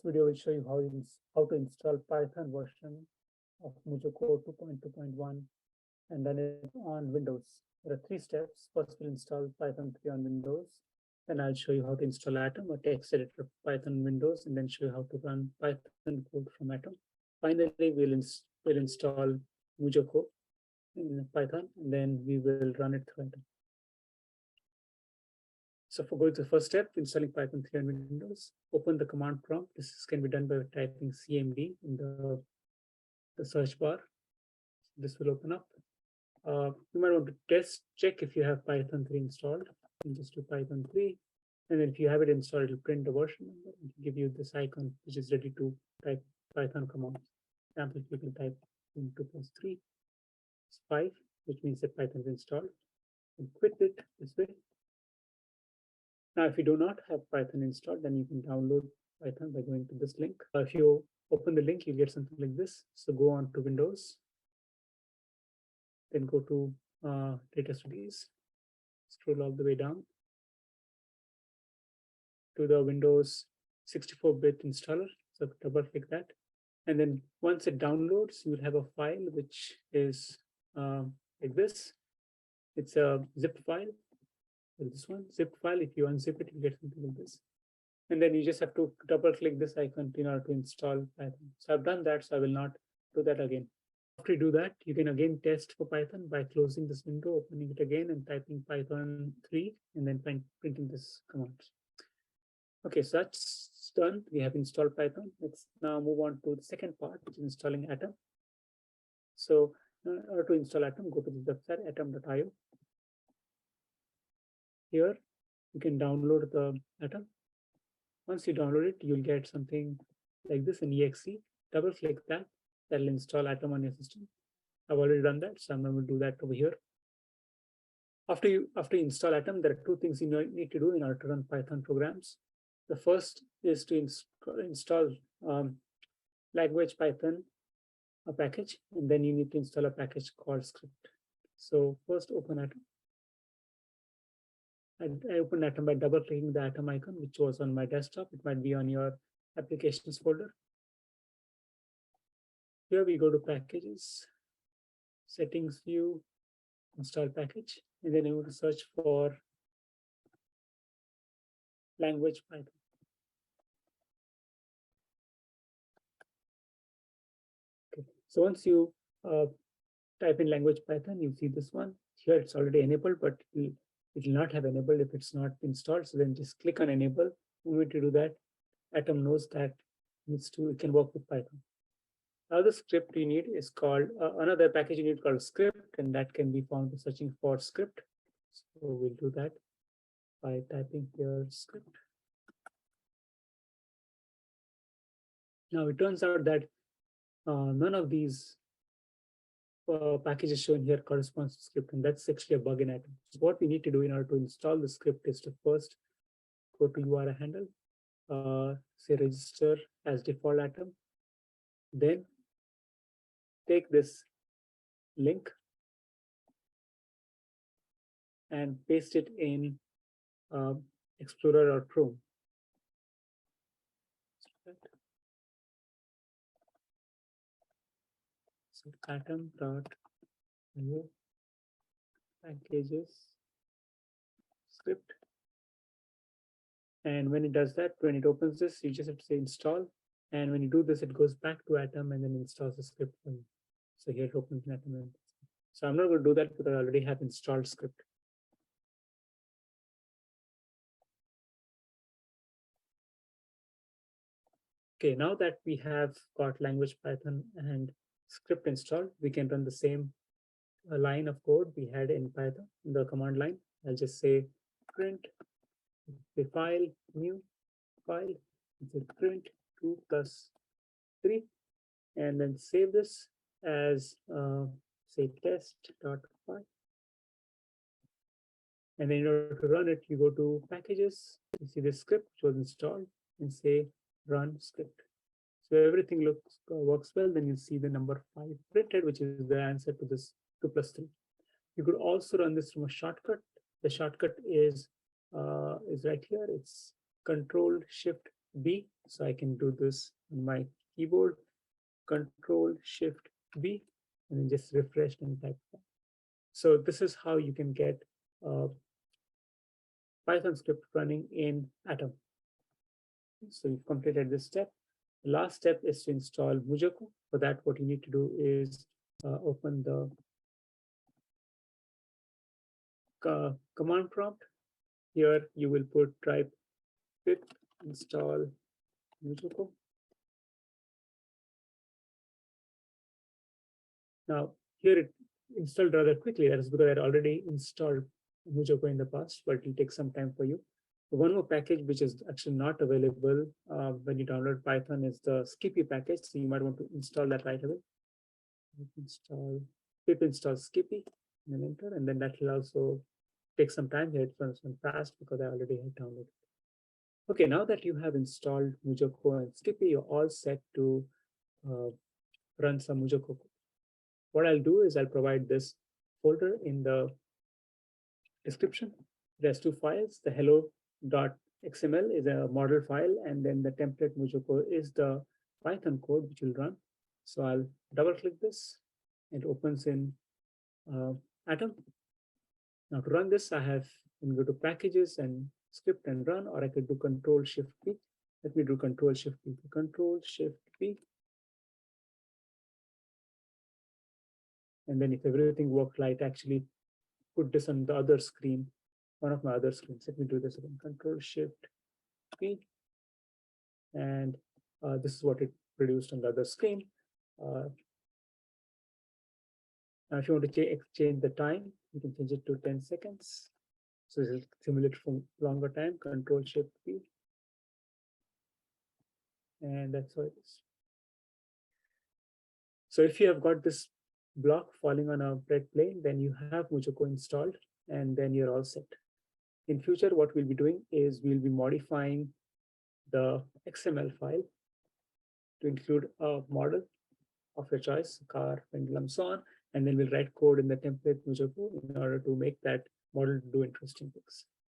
video will show you how to install Python version of mujoco 2.2.1 and run it on Windows. There are 3 steps. First, we'll install Python 3 on Windows. Then I'll show you how to install Atom, a text editor of Python Windows, and then show you how to run Python code from Atom. Finally, we'll install mujoco in Python, and then we will run it through Atom. So for going to the first step, installing Python 3 on Windows, open the command prompt. This can be done by typing CMD in the search bar. This will open up. You might want to check if you have Python 3 installed. And just do Python 3. And then if you have it installed, it will print the version number and give you this icon, which is ready to type Python commands. For example, you can type 2 plus 3 is 5, which means that Python is installed. And quit it this way. Now, if you do not have Python installed, then you can download Python by going to this link. If you open the link, you get something like this. So go on to Windows, then go to Data Studies, scroll all the way down to the Windows 64-bit installer. So double click that. And then once it downloads, you will have a file which is like this. It's a zip file. This one, zip file. If you unzip it, you get something like this. And then you just have to double click this icon in order to install Python. So I've done that, so I will not do that again. After you do that, you can again test for Python by closing this window, opening it again, and typing Python 3, and then printing this command. Okay, so that's done. We have installed Python. Let's now move on to the second part, which is installing Atom. So in order to install Atom, go to the website atom.io. Here, you can download the Atom. Once you download it, you'll get something like this in exe. Double click that. That'll install Atom on your system. I've already done that, so I'm going to do that over here. After you install Atom, there are 2 things you need to do in order to run Python programs. The first is to install language Python, a package, and then you need to install a package called script. So first open Atom. I opened Atom by double clicking the Atom icon, which was on my desktop. It might be on your applications folder. Here we go to packages, settings view, install package, and then you want to search for language Python. Okay. So once you type in language Python, you see this one. Here it's already enabled, but it will not have enabled if it's not installed. So then just click on enable. When we to do that, Atom knows that it can work with Python. Another script you need is called another package you need called script, and that can be found by searching for script. So we'll do that by typing here script. Now it turns out that none of these packages shown here corresponds to script, and that's actually a bug in Atom. So what we need to do in order to install the script is to first go to URL handle, say register as default Atom, then take this link and paste it in Explorer or Chrome. So atom.io packages script. And when it does that, when it opens this, you just have to say install. And when you do this, it goes back to Atom and then installs the script for you. So here it opens in Atom. So I'm not going to do that because I already have installed script. Okay, now that we have got language Python and script installed, we can run the same line of code we had in Python in the command line. I'll just say print the file, new file, print 2 plus 3, and then save this as say test.py. And then in order to run it, you go to packages, you see the script which was installed, and say run script. So everything works well, then you see the number 5 printed, which is the answer to this 2 plus 3. You could also run this from a shortcut. The shortcut is right here. It's Control Shift B. So I can do this on my keyboard, Control Shift B, and then just refresh and type. So this is how you can get a Python script running in Atom. So we've completed this step. The last step is to install mujoco. For that, what you need to do is open the command prompt. Here you will put type pip install mujoco. Now here it installed rather quickly. That is because I had already installed mujoco in the past, but it will take some time for you. One more package which is actually not available when you download Python is the Skippy package. So you might want to install that right away. Install pip install Skippy and then enter, and then that will also take some time here. It runs fast because I already had downloaded. Okay, now that you have installed mujoco and Skippy, you're all set to uh, run some mujoco. What I'll do is I'll provide this folder in the description. There's two files. The hello.xml is a model file, and then the template mujoco is the Python code which will run. So I'll double click this. It opens in Atom. Now to run this, I can go to packages and script and run, or I could do Control Shift P. Let me do Control Shift P. Control Shift P. And then if everything worked right, actually put this on the other screen, one of my other screens. Let me do this again. Control Shift P. And this is what it produced on the other screen. Now, if you want to change the time, you can change it to 10 seconds. So this will simulate for longer time. Control Shift P. And that's how it is. So if you have got this block falling on a red plane, then you have mujoco installed, and then you're all set. In future, what we'll be doing is we'll be modifying the XML file to include a model of your choice, car, pendulum, so on, and then we'll write code in the template mujoco in order to make that model do interesting things.